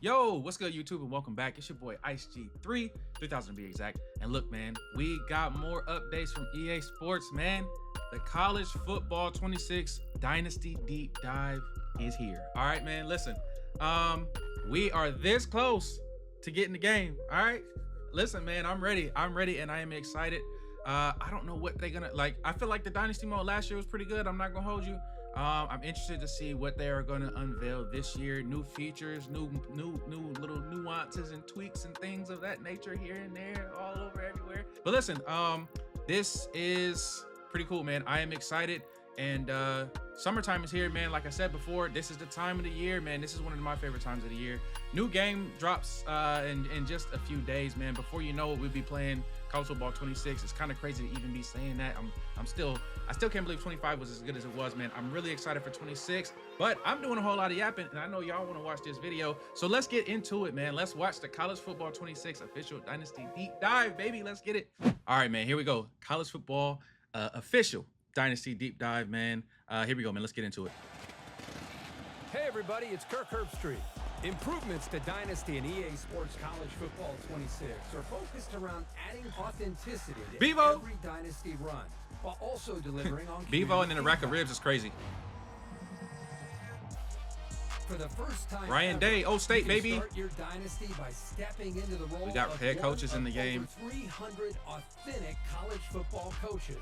Yo, what's good, YouTube, and welcome back. It's your boy IceG3, 3000 to be exact. And look, man, we got more updates from EA Sports, man. The College Football 26 Dynasty Deep Dive is here. All right, man, listen. We are this close to getting the game. All right, listen, man, I'm ready, and I am excited. I don't know what they're gonna like. I feel like the Dynasty mode last year was pretty good. I'm not gonna hold you. I'm interested to see what they are going to unveil this year. New features, new little nuances and tweaks and things of that nature here and there, all over everywhere. But listen, this is pretty cool, man. I am excited, and summertime is here, man. Like I said before, this is the time of the year, man. This is one of my favorite times of the year. New game drops in just a few days, man. Before you know it, we'll be playing College Football 26. It's kind of crazy to even be saying that. I still can't believe 25 was as good as it was, man. I'm really excited for 26, but I'm doing a whole lot of yapping, and I know y'all want to watch this video, so let's get into it, man. Let's watch the College Football 26 official Dynasty Deep Dive, baby. Let's get it. All right, man, here we go. College Football official Dynasty Deep Dive, man. Here we go, man. Let's get into it. Hey, everybody, it's Kirk Herbstreit. Improvements to Dynasty and EA Sports College Football 26 are focused around adding authenticity to every Dynasty run, while also delivering on Bevo and then a rack of ribs is crazy. For the first time Ryan ever, Day, State, baby. Start your Dynasty by stepping into the role. We got head coaches in the game. 300 authentic college football coaches.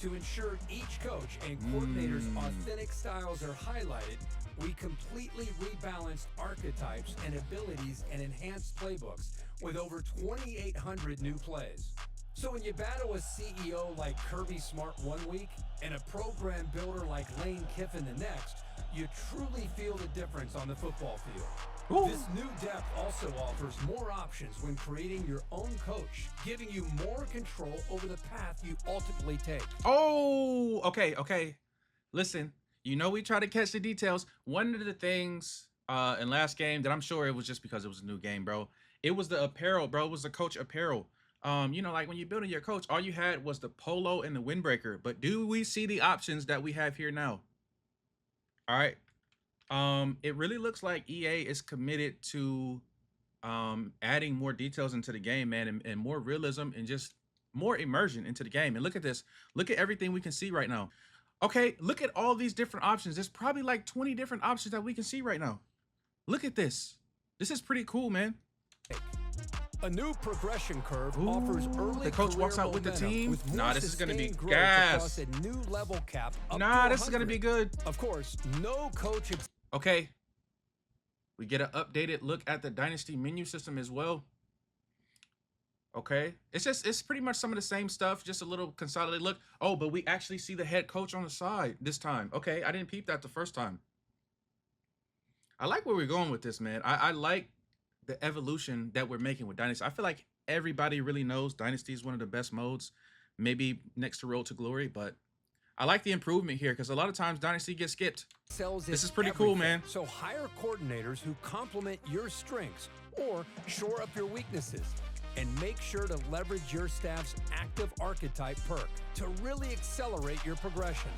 To ensure each coach and coordinator's authentic styles are highlighted, we completely rebalanced archetypes and abilities and enhanced playbooks with over 2,800 new plays. So when you battle a CEO like Kirby Smart one week and a program builder like Lane Kiffin the next, you truly feel the difference on the football field. Ooh. This new depth also offers more options when creating your own coach, giving you more control over the path you ultimately take. Oh, okay. Listen, you know we try to catch the details. One of the things in last game that I'm sure it was just because it was a new game, bro. It was the apparel, bro. It was the coach apparel. You know, like when you're building your coach, all you had was the polo and the windbreaker. But do we see the options that we have here now? All right. It really looks like EA is committed to adding more details into the game, man, and more realism and just more immersion into the game. And look at this. Look at everything we can see right now. Okay, look at all these different options. There's probably like 20 different options that we can see right now. Look at this. This is pretty cool, man. A new progression curve offers early. The coach walks out with the team. Nah, this is gonna be gas. A new level cap. Nah, this is gonna be good. Of course, no coach. Okay. We get an updated look at the Dynasty menu system as well. Okay. It's pretty much some of the same stuff, just a little consolidated look. Oh, but we actually see the head coach on the side this time. Okay, I didn't peep that the first time. I like where we're going with this, man. I like the evolution that we're making with Dynasty. I feel like everybody really knows Dynasty is one of the best modes, maybe next to Road to Glory, but I like the improvement here because a lot of times Dynasty gets skipped. This is pretty cool, man. So hire coordinators who complement your strengths or shore up your weaknesses, and make sure to leverage your staff's active archetype perk to really accelerate your progression.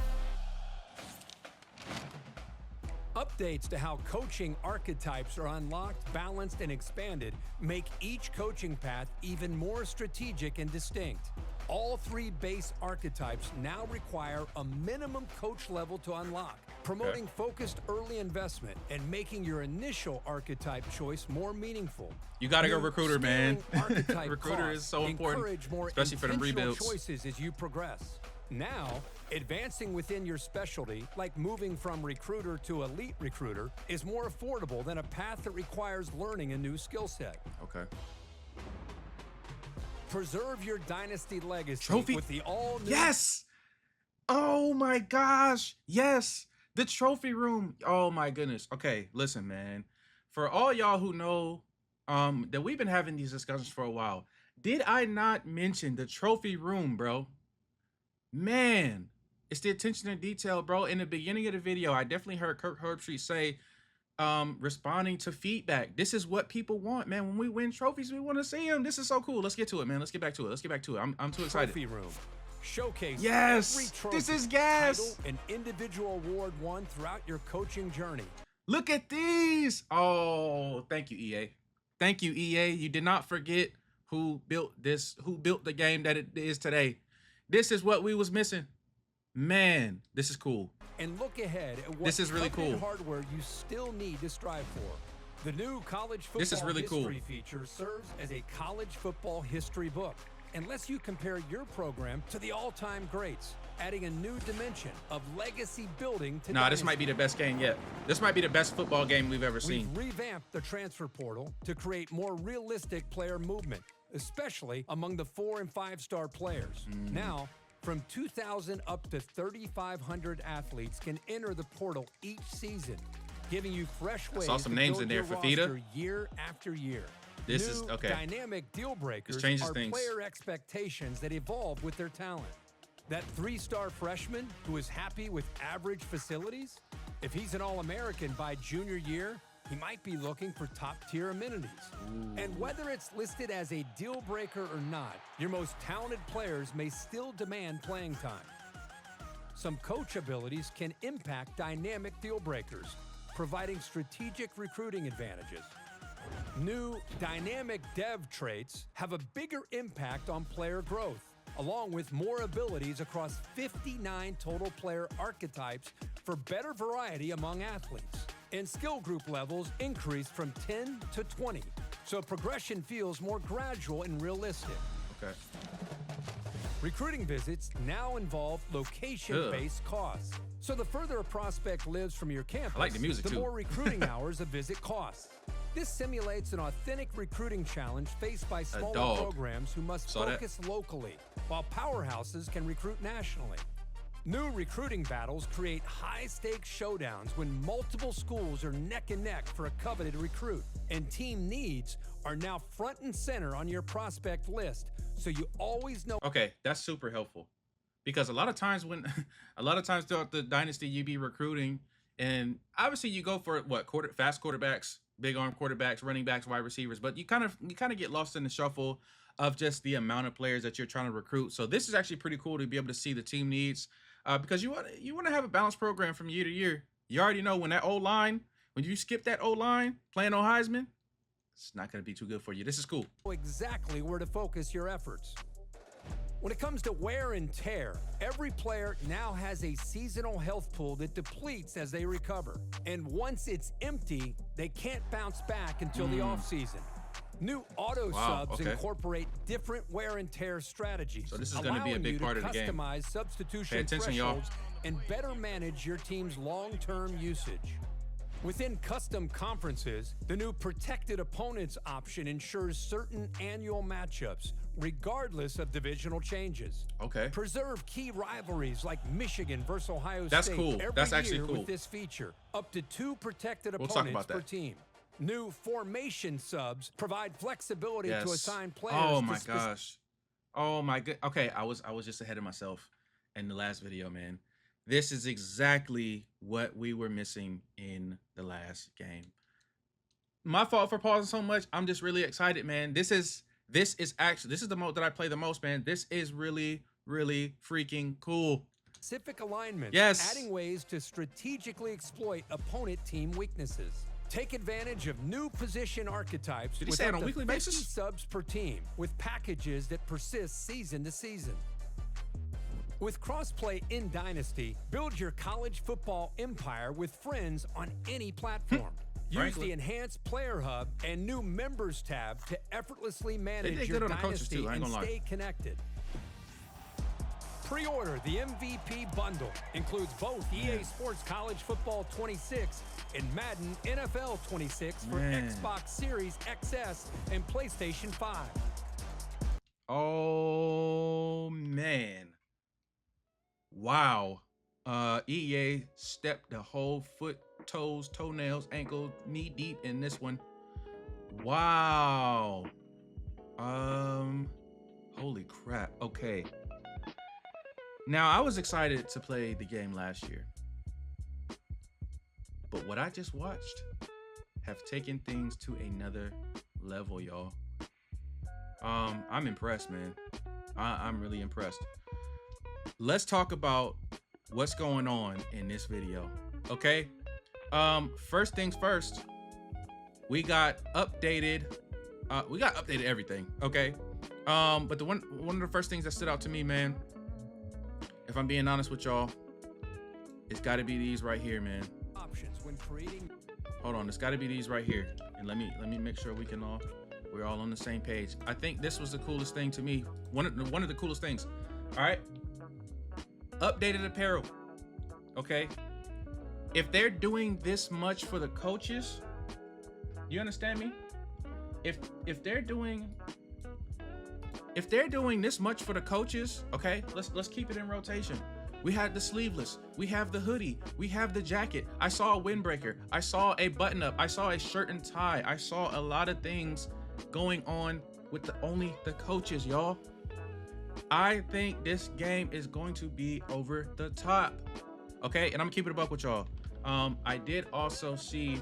Updates to how coaching archetypes are unlocked, balanced, and expanded make each coaching path even more strategic and distinct. All three base archetypes now require a minimum coach level to unlock, promoting focused early investment and making your initial archetype choice more meaningful. You gotta go recruiter, man. Recruiter is so important, especially for them rebuilds. Choices as you progress. Now, advancing within your specialty, like moving from recruiter to elite recruiter, is more affordable than a path that requires learning a new skill set. Okay. Preserve your Dynasty legacy Trophy with the all-new... Yes! Oh my gosh! Yes! The trophy room. Oh my goodness. Okay, listen, man. For all y'all who know that we've been having these discussions for a while, did I not mention the trophy room, bro? Man, it's the attention to detail, bro. In the beginning of the video, I definitely heard Kirk Herbstreit say, responding to feedback. This is what people want, man. When we win trophies, we want to see them. This is so cool. Let's get to it, man. Let's get back to it. I'm too excited. Trophy room. Showcase yes, every trophy, this is gas. Title, and individual award won throughout your coaching journey. Look at these. Oh, thank you, EA. Thank you, EA. You did not forget who built this, who built the game that it is today. This is what we was missing. Man, this is cool. And look ahead at what This is really cool. hardware you still need to strive for. The new college football This is really cool. history feature serves as a college football history book and lets you compare your program to the all-time greats, adding a new dimension of legacy building to Nah, this might be the best game yet. This might be the best football game we've ever seen. We've revamped the transfer portal to create more realistic player movement, especially among the 4- and 5-star players. Now, from 2,000 up to 3,500 athletes can enter the portal each season, giving you fresh ways saw some to names build in there your for roster FIDA. year after year. This New is okay. Dynamic deal breakers This changes are things. player expectations that evolve with their talent. That 3-star freshman who is happy with average facilities, if he's an All-American by junior year, he might be looking for top-tier amenities. And whether it's listed as a deal breaker or not, your most talented players may still demand playing time. Some coach abilities can impact dynamic deal breakers, providing strategic recruiting advantages. New dynamic dev traits have a bigger impact on player growth, along with more abilities across 59 total player archetypes for better variety among athletes. And skill group levels increase from 10 to 20, so progression feels more gradual and realistic. Okay. Recruiting visits now involve location-based costs. So the further a prospect lives from your campus, I like the music too. more recruiting hours a visit costs. This simulates an authentic recruiting challenge faced by smaller dog. programs who must Saw that. focus locally, while powerhouses can recruit nationally. New recruiting battles create high-stakes showdowns when multiple schools are neck and neck for a coveted recruit, and team needs are now front and center on your prospect list, so you always know. Okay, that's super helpful. Because a lot of times throughout the dynasty, you be recruiting, and obviously you go for what, fast quarterbacks, big arm quarterbacks, running backs, wide receivers, but you kind of get lost in the shuffle of just the amount of players that you're trying to recruit. So this is actually pretty cool to be able to see the team needs, because you want to have a balanced program from year to year. You already know when you skip that O-line playing on Heisman, it's not going to be too good for you. This is cool. Exactly where to focus your efforts. When it comes to wear and tear, every player now has a seasonal health pool that depletes as they recover. And once it's empty, they can't bounce back until the offseason. New auto subs incorporate different wear and tear strategies. So this is going to be a big part of the game. Customize substitution Pay attention, thresholds and better manage your team's long-term usage. Within custom conferences, the new protected opponents option ensures certain annual matchups, regardless of divisional changes. Okay. Preserve key rivalries like Michigan versus Ohio That's State cool. every That's actually year cool. with this feature. Up to 2 protected We'll talk opponents about per that. team. New formation subs provide flexibility Yes. to assign players. Oh my gosh. Oh my god. Okay, I was just ahead of myself in the last video, man. This is exactly what we were missing in the last game. My fault for pausing so much. I'm just really excited, man. This is the mode that I play the most, man. This is really, really freaking cool. Specific alignments, Yes. adding ways to strategically exploit opponent team weaknesses. Take advantage of new position archetypes Did he with say it up on a to weekly 50 basis? subs per team with packages that persist season to season. With crossplay in Dynasty, build your college football empire with friends on any platform. Use Frankly. the enhanced player hub and new members tab to effortlessly manage did your good on the coaches dynasty too, I ain't and gonna lie. stay connected. Pre-order the MVP bundle. Includes both EA Sports College Football 26 and Madden NFL 26 for Man. Xbox Series XS and PlayStation 5. Oh man. Wow. EA stepped the whole foot, toes, toenails, ankle, knee deep in this one. Wow. Holy crap. Okay. Now, I was excited to play the game last year. But what I just watched have taken things to another level, y'all. I'm impressed, man. I'm really impressed. Let's talk about what's going on in this video, okay? First things first, we got updated everything, okay? But the one of the first things that stood out to me, man, if I'm being honest with y'all, it's got to be these right here, man. Options when creating. Hold on, it's got to be these right here. And let me make sure we're all on the same page. I think this was the coolest thing to me. One of the coolest things. All right. Updated apparel. Okay. If they're doing this much for the coaches, you understand me? If they're doing this much for the coaches, okay, let's keep it in rotation. We had the sleeveless, we have the hoodie, we have the jacket. I saw a windbreaker, I saw a button up, I saw a shirt and tie, I saw a lot of things going on with only the coaches, y'all. I think this game is going to be over the top. Okay, and I'm gonna keep it a buck with y'all. I did also see,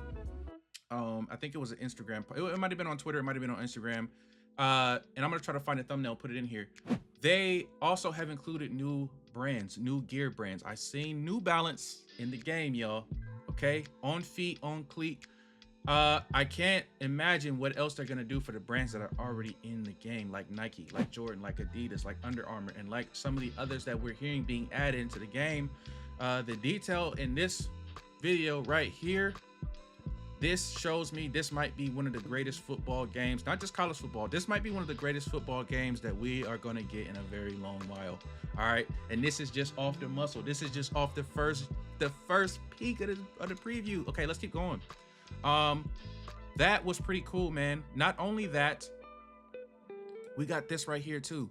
I think it was an Instagram, it might have been on Twitter, it might have been on Instagram. And I'm gonna try to find a thumbnail, put it in here. They also have included new brands, new gear brands. I seen New Balance in the game, y'all. Okay, on feet, on cleat. I can't imagine what else they're gonna do for the brands that are already in the game, like Nike, like Jordan, like Adidas, like Under Armour, and like some of the others that we're hearing being added into the game. The detail in this video right here, this shows me this might be one of the greatest football games, not just college football. This might be one of the greatest football games that we are going to get in a very long while. All right, and this is just off the muscle. This is just off the first peak of the preview. Okay, let's keep going. That was pretty cool, man. Not only that, we got this right here too.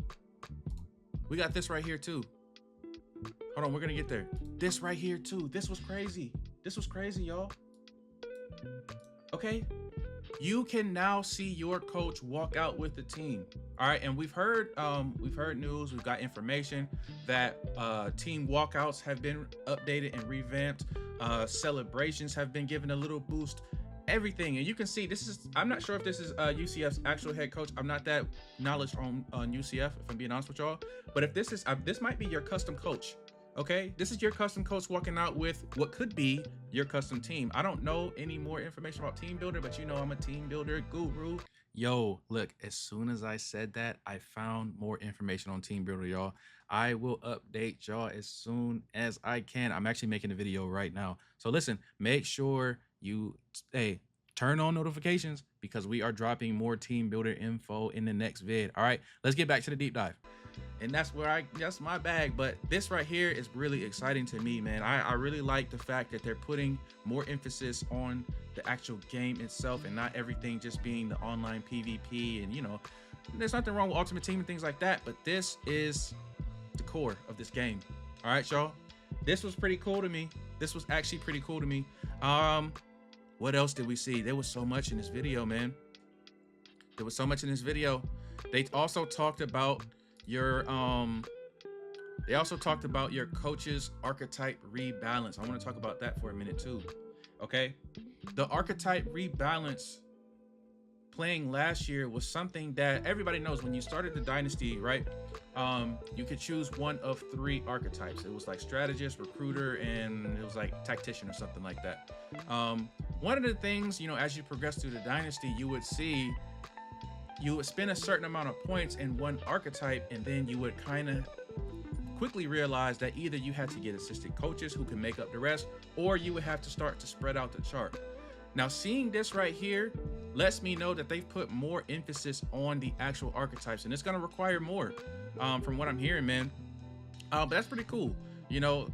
Hold on, we're gonna get there. This right here too. This was crazy, y'all. Okay, you can now see your coach walk out with the team. All right, and we've heard news, we've got information that team walkouts have been updated and revamped. Celebrations have been given a little boost. Everything, and you can see this is, I'm not sure if this is UCF's actual head coach. I'm not that knowledge on UCF, if I'm being honest with y'all. But if this is, this might be your custom coach. Okay, this is your custom coach walking out with what could be your custom team. I don't know any more information about Team Builder, but you know I'm a Team Builder guru. Yo, look, as soon as I said that, I found more information on Team Builder, y'all. I will update y'all as soon as I can. I'm actually making a video right now. So listen, make sure you turn on notifications because we are dropping more Team Builder info in the next vid. All right, let's get back to the deep dive. And that's my bag. But this right here is really exciting to me, man. I really like the fact that they're putting more emphasis on the actual game itself and not everything just being the online PvP. And you know, there's nothing wrong with Ultimate Team and things like that, but this is the core of this game. All right, y'all, this was pretty cool to me. This was actually pretty cool to me. What else did we see? There was so much in this video, man. There was so much in this video. They also talked about your coach's archetype rebalance. I want to talk about that for a minute too. Okay, the archetype rebalance playing last year was something that everybody knows. When you started the dynasty, right, you could choose one of 3 archetypes. It was like strategist, recruiter, and it was like tactician or something like that. One of the things, you know, as you progress through the dynasty, you would spend a certain amount of points in one archetype, and then you would kind of quickly realize that either you had to get assistant coaches who can make up the rest, or you would have to start to spread out the chart. Now, seeing this right here lets me know that they've put more emphasis on the actual archetypes, and it's going to require more from what I'm hearing, man. But that's pretty cool. You know,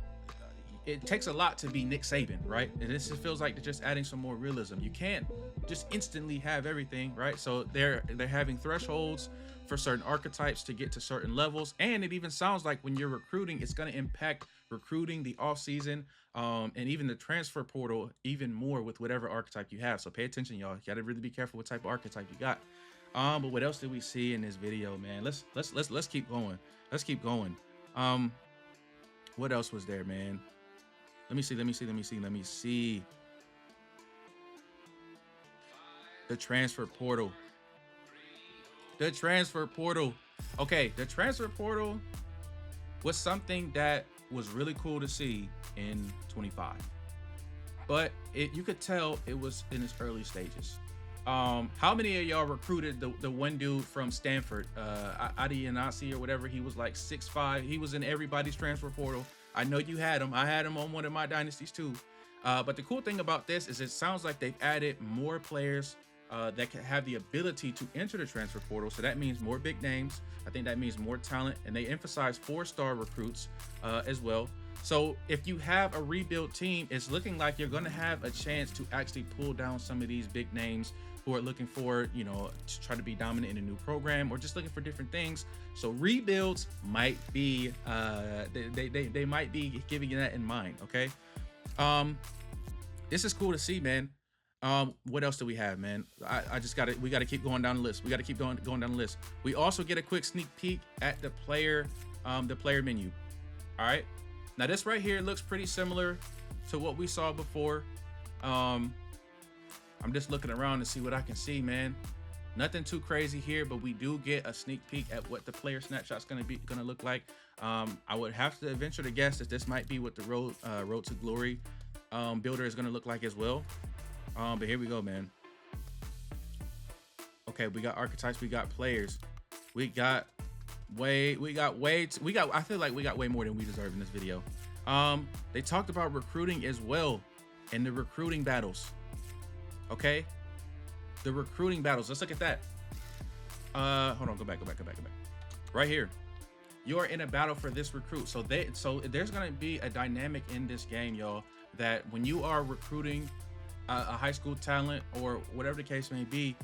it takes a lot to be Nick Saban, right? And this just feels like they're just adding some more realism. You can't just instantly have everything, right? So they're having thresholds for certain archetypes to get to certain levels. And it even sounds like when you're recruiting, it's going to impact recruiting, the off season, and even the transfer portal even more with whatever archetype you have. So pay attention, y'all. You got to really be careful what type of archetype you got. But what else did we see in this video, man? Let's keep going. Let's keep going. What else was there, man? Let me see. The transfer portal. Okay, the transfer portal was something that was really cool to see in 25. but you could tell it was in its early stages. How many of y'all recruited the one dude from Stanford, Adianasi or whatever? He was like 6'5". He was in everybody's transfer portal. I know you had him. I had him on one of my dynasties too. But the cool thing about this is it sounds like they've added more players that can have the ability to enter the transfer portal. So that means more big names. I think that means more talent, and they emphasize 4-star recruits as well. So if you have a rebuild team, it's looking like you're going to have a chance to actually pull down some of these big names who are looking for, you know, to try to be dominant in a new program or just looking for different things. So rebuilds might be, they might be giving you that in mind. Okay. This is cool to see, man. What else do we have, man? We got to keep going down the list. We got to keep going down the list. We also get a quick sneak peek at the player menu. All right. Now this right here looks pretty similar to what we saw before. I'm just looking around to see what I can see, man. Nothing too crazy here, but we do get a sneak peek at what the player snapshot's gonna look like. I would have to venture to guess that this might be what the Road to Glory builder is gonna look like as well. But here we go, man. Okay, we got archetypes, we got players, I feel like we got way more than we deserve in this video. They talked about recruiting as well and the recruiting battles. Okay, the recruiting battles. Let's look at that. Hold on, go back. Right here, you are in a battle for this recruit. So there's gonna be a dynamic in this game, y'all, that when you are recruiting a high school talent or whatever the case may be,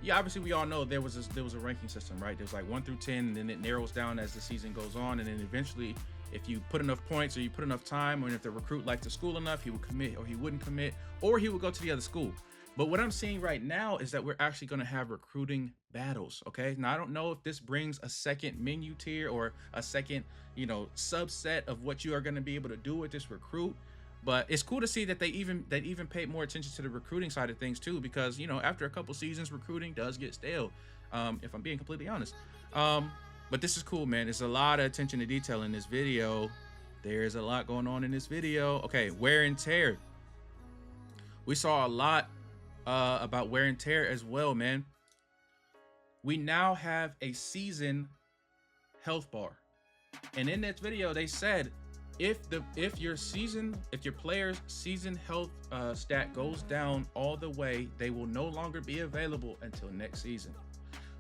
yeah, obviously we all know there was a ranking system, right? There's like 1 through 10, and then it narrows down as the season goes on, and then eventually, if you put enough points or you put enough time, or if the recruit liked the school enough, he would commit or he wouldn't commit, or he would go to the other school. But what I'm seeing right now is that we're actually going to have recruiting battles. Okay, now I don't know if this brings a second menu tier or a second, you know, subset of what you are going to be able to do with this recruit. But it's cool to see that they even paid more attention to the recruiting side of things too, because, you know, after a couple seasons, recruiting does get stale, if I'm being completely honest. But this is cool, man. There's a lot of attention to detail in this video. There's a lot going on in this video. Okay, wear and tear. We saw a lot about wear and tear as well, man. We now have a season health bar, and in that video they said if your player's season health stat goes down all the way, they will no longer be available until next season.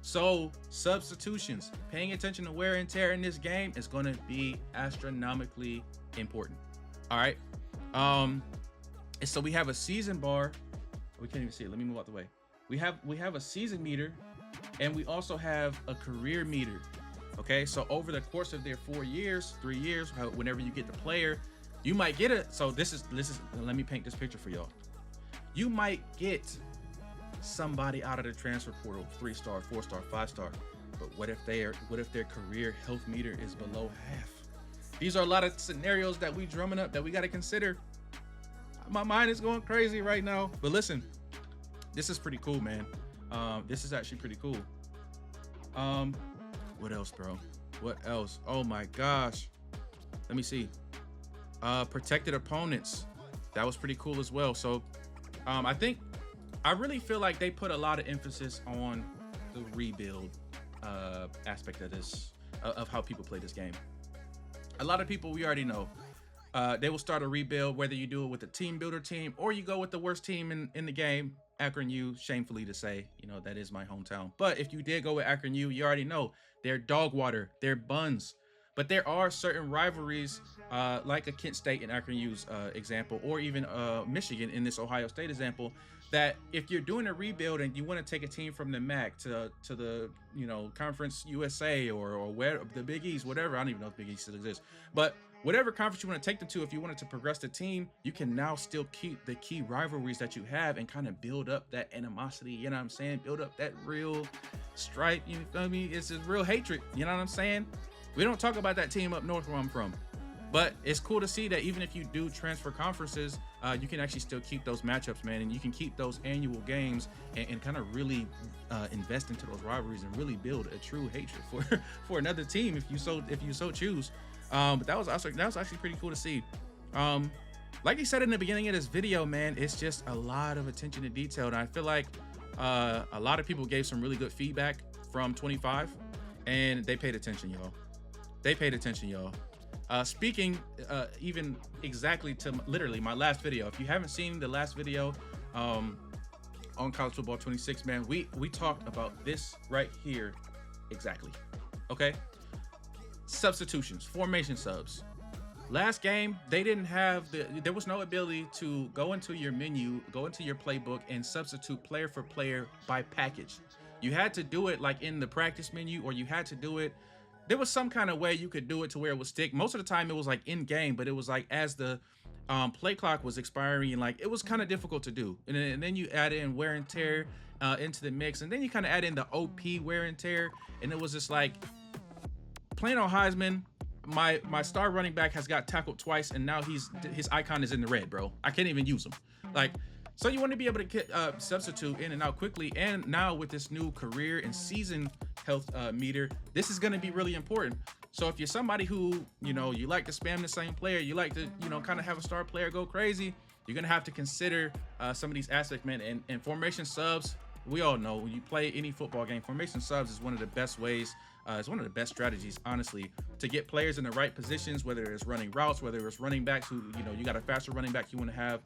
So substitutions, paying attention to wear and tear in this game is going to be astronomically important. All right. So we have a season bar. We can't even see it. Let me move out the way. We have a season meter, and we also have a career meter. Okay, so over the course of their 4 years, 3 years, whenever you get the player, you might get it. So this is let me paint this picture for y'all. You might get somebody out of the transfer portal, 3-star, 4-star, 5-star. But what if their career health meter is below half? These are a lot of scenarios that we drumming up that we got to consider. My mind is going crazy right now. But listen, this is pretty cool, man. This is actually pretty cool. What else, bro? What else? Oh my gosh. Let me see. Protected opponents. That was pretty cool as well. So I really feel like they put a lot of emphasis on the rebuild aspect of this, of how people play this game. A lot of people, we already know, they will start a rebuild, whether you do it with a team builder team or you go with the worst team in the game, Akron U. Shamefully to say, you know, that is my hometown. But if you did go with Akron U, you already know they're dog water, they're buns. But there are certain rivalries, like a Kent State in Akron U's example, or even Michigan in this Ohio State example, that if you're doing a rebuild and you want to take a team from the MAC to the, you know, Conference USA or where the Big East, whatever, I don't even know if Big East still exists, but whatever conference you want to take them to, if you wanted to progress the team, you can now still keep the key rivalries that you have and kind of build up that animosity, you know what I'm saying? Build up that real stripe, you know what I mean? It's just real hatred, you know what I'm saying? We don't talk about that team up north where I'm from. But it's cool to see that even if you do transfer conferences, you can actually still keep those matchups, man, and you can keep those annual games and kind of really invest into those rivalries and really build a true hatred for another team if you so choose. But that was actually pretty cool to see. like he said in the beginning of this video, man, it's just a lot of attention to detail. And I feel like a lot of people gave some really good feedback from 25, and they paid attention, y'all. They paid attention, y'all. Speaking even exactly to literally my last video. If you haven't seen the last video on College Football 26, man, we talked about this right here exactly. Okay, substitutions, formation subs. Last game, they didn't have there was no ability to go into your menu, go into your playbook and substitute player for player by package. You had to do it like in the practice menu, or you had to do it, there was some kind of way you could do it to where it would stick. Most of the time it was like in game, but it was like as the play clock was expiring, and like it was kind of difficult to do. And then you add in wear and tear into the mix, and then you kind of add in the OP wear and tear, and it was just like playing on Heisman. My star running back has got tackled twice, and now his icon is in the red, bro. I can't even use him. Like, so you want to be able to get, substitute in and out quickly. And now with this new career and season health meter, this is going to be really important. So if you're somebody who, you know, you like to spam the same player, you like to, you know, kind of have a star player go crazy, you're going to have to consider some of these aspects, man. And formation subs, we all know when you play any football game, formation subs is one of the best ways. It's one of the best strategies, honestly, to get players in the right positions, whether it's running routes, whether it's running backs who, you know, you got a faster running back you want to have,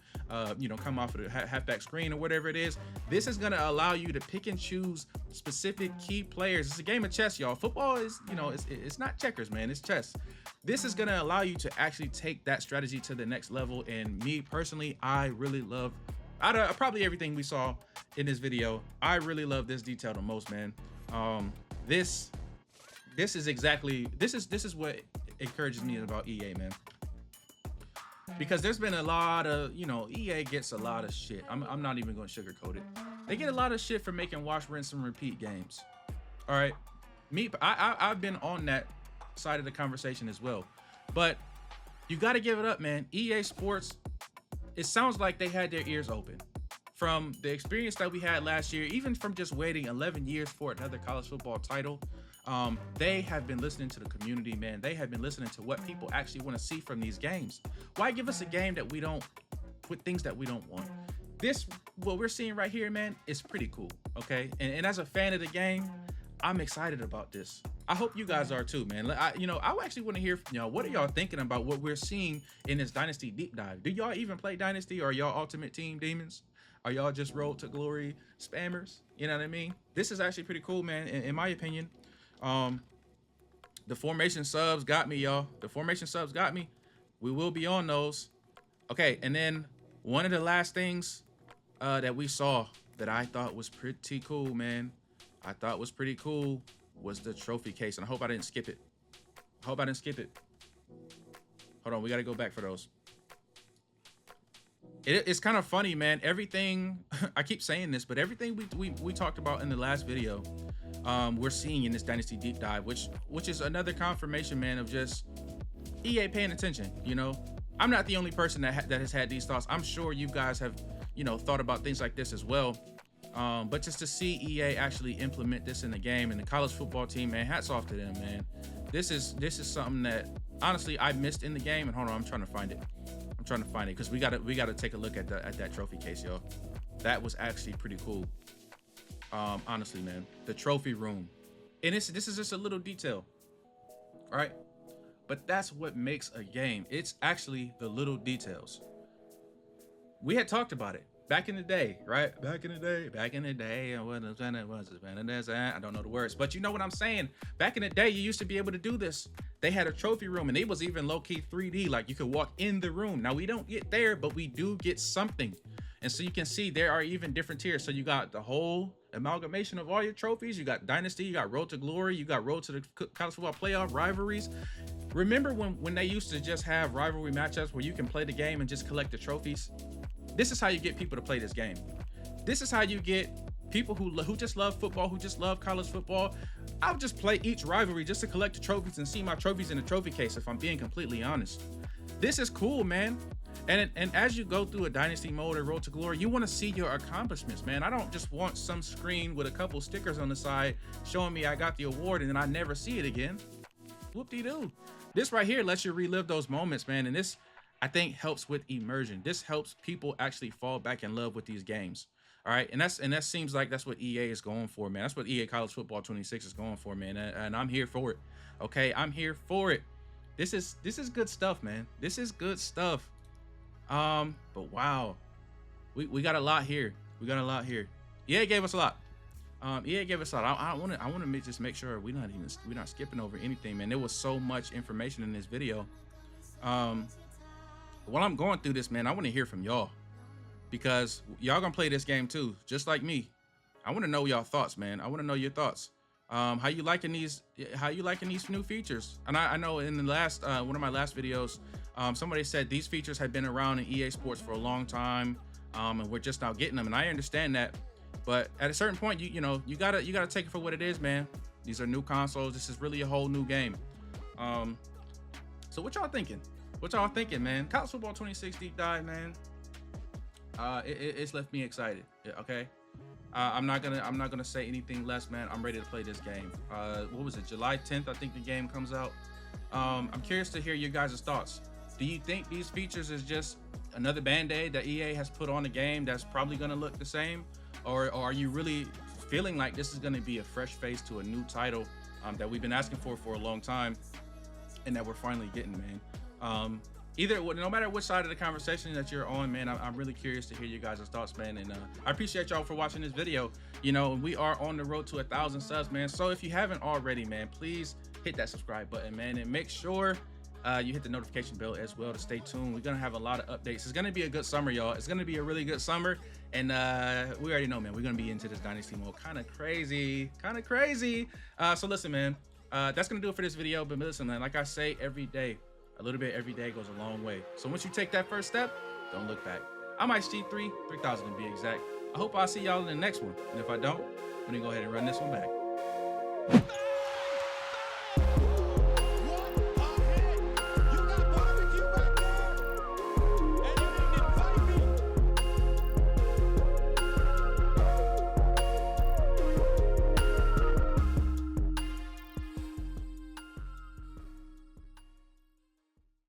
you know, come off of the halfback screen or whatever it is. This is going to allow you to pick and choose specific key players. It's a game of chess, y'all. Football is, you know, it's not checkers, man. It's chess. This is going to allow you to actually take that strategy to the next level. And me personally, I really love, out of probably everything we saw in this video, I really love this detail the most, man. This is exactly, this is what encourages me about EA, man. Because there's been a lot of, you know, EA gets a lot of shit. I'm not even going to sugarcoat it. They get a lot of shit for making wash, rinse, and repeat games. All right, I've been on that side of the conversation as well. But you got to give it up, man. EA Sports, it sounds like they had their ears open. From the experience that we had last year, even from just waiting 11 years for another college football title, they have been listening to the community, man. They have been listening to what people actually want to see from these games. Why give us a game that we don't, with things that we don't want? This, what we're seeing right here, man, is pretty cool, okay? And as a fan of the game, I'm excited about this. I hope you guys are too, man. I actually want to hear from y'all. What are y'all thinking about what we're seeing in this Dynasty Deep Dive? Do y'all even play Dynasty, or are y'all Ultimate Team Demons? Are y'all just Road to Glory spammers? You know what I mean? This is actually pretty cool, man, in my opinion. The formation subs got me, y'all. The formation subs got me. We will be on those. Okay, and then one of the last things that we saw that I thought was pretty cool, man. I thought was pretty cool was the trophy case, and I hope I didn't skip it. Hold on, we got to go back for those. It's kind of funny, man. Everything, I keep saying this, but everything we talked about in the last video, we're seeing in this Dynasty Deep Dive, which is another confirmation, man, of just EA paying attention. You know, I'm not the only person that has had these thoughts. I'm sure you guys have, you know, thought about things like this as well. But just to see EA actually implement this in the game, and the college football team, man, hats off to them, man. This is something that honestly I missed in the game. And hold on, I'm trying to find it because we gotta take a look at that trophy case, yo. That was actually pretty cool. Honestly, man, the trophy room, and this is just a little detail, all right? But that's what makes a game. It's actually the little details. We had talked about it back in the day, right? Back in the day, and what I don't know the words, but you know what I'm saying. Back in the day, you used to be able to do this. They had a trophy room, and it was even low-key 3D, like you could walk in the room. Now we don't get there, but we do get something. And so you can see there are even different tiers. So you got the whole amalgamation of all your trophies. You got Dynasty, you got Road to Glory, you got Road to the College Football Playoff rivalries. Remember when they used to just have rivalry matchups where you can play the game and just collect the trophies? This is how you get people to play this game. This is how you get people who just love football, who just love college football. I'll just play each rivalry just to collect the trophies and see my trophies in the trophy case, if I'm being completely honest. This is cool, man. And as you go through a Dynasty mode or Road to Glory, you want to see your accomplishments, man. I don't just want some screen with a couple stickers on the side showing me I got the award and then I never see it again. Whoop-de-doo. This right here lets you relive those moments, man. And this I think helps with immersion. This helps people actually fall back in love with these games. All right, and that seems like that's what EA is going for, man. That's what EA College Football 26 is going for, man. And I'm here for it. Okay, I'm here for it. This is good stuff, man. This is good stuff. But wow, we got a lot here. We got a lot here. EA gave us a lot. EA gave us a lot. I want to just make sure we're not skipping over anything, man. There was so much information in this video. While I'm going through this, man, I want to hear from y'all, because y'all gonna play this game too, just like me. I want to know y'all thoughts, man. I want to know your thoughts. How you liking these new features? And I know in the last one of my last videos, somebody said these features had been around in EA Sports for a long time, and we're just now getting them. And I understand that, but at a certain point, you gotta take it for what it is, man. These are new consoles. This is really a whole new game. So what y'all thinking? What y'all thinking, man? College Football 26 Deep Dive, man. It's left me excited. Okay. I'm not gonna say anything less, man. I'm ready to play this game. What was it? July 10th, I think the game comes out. I'm curious to hear your guys' thoughts. Do you think these features is just another band-aid that EA has put on the game that's probably gonna look the same, or are you really feeling like this is gonna be a fresh face to a new title that we've been asking for a long time, and that we're finally getting, man? No matter which side of the conversation that you're on, man, I'm really curious to hear you guys' thoughts, man. And I appreciate y'all for watching this video. We are on the road to 1,000 subs, man. So if you haven't already, man, please hit that subscribe button, man, and make sure you hit the notification bell as well to stay tuned. We're gonna have a lot of updates. It's gonna be a good summer, y'all. It's gonna be a really good summer, and we already know, man, we're gonna be into this Dynasty mode, kind of crazy. So listen, man, that's gonna do it for this video. But listen, man, like I say every day, a little bit every day goes a long way. So once you take that first step, don't look back. I'm IceG3, 3000 to be exact. I hope I'll see y'all in the next one. And if I don't, I'm gonna go ahead and run this one back.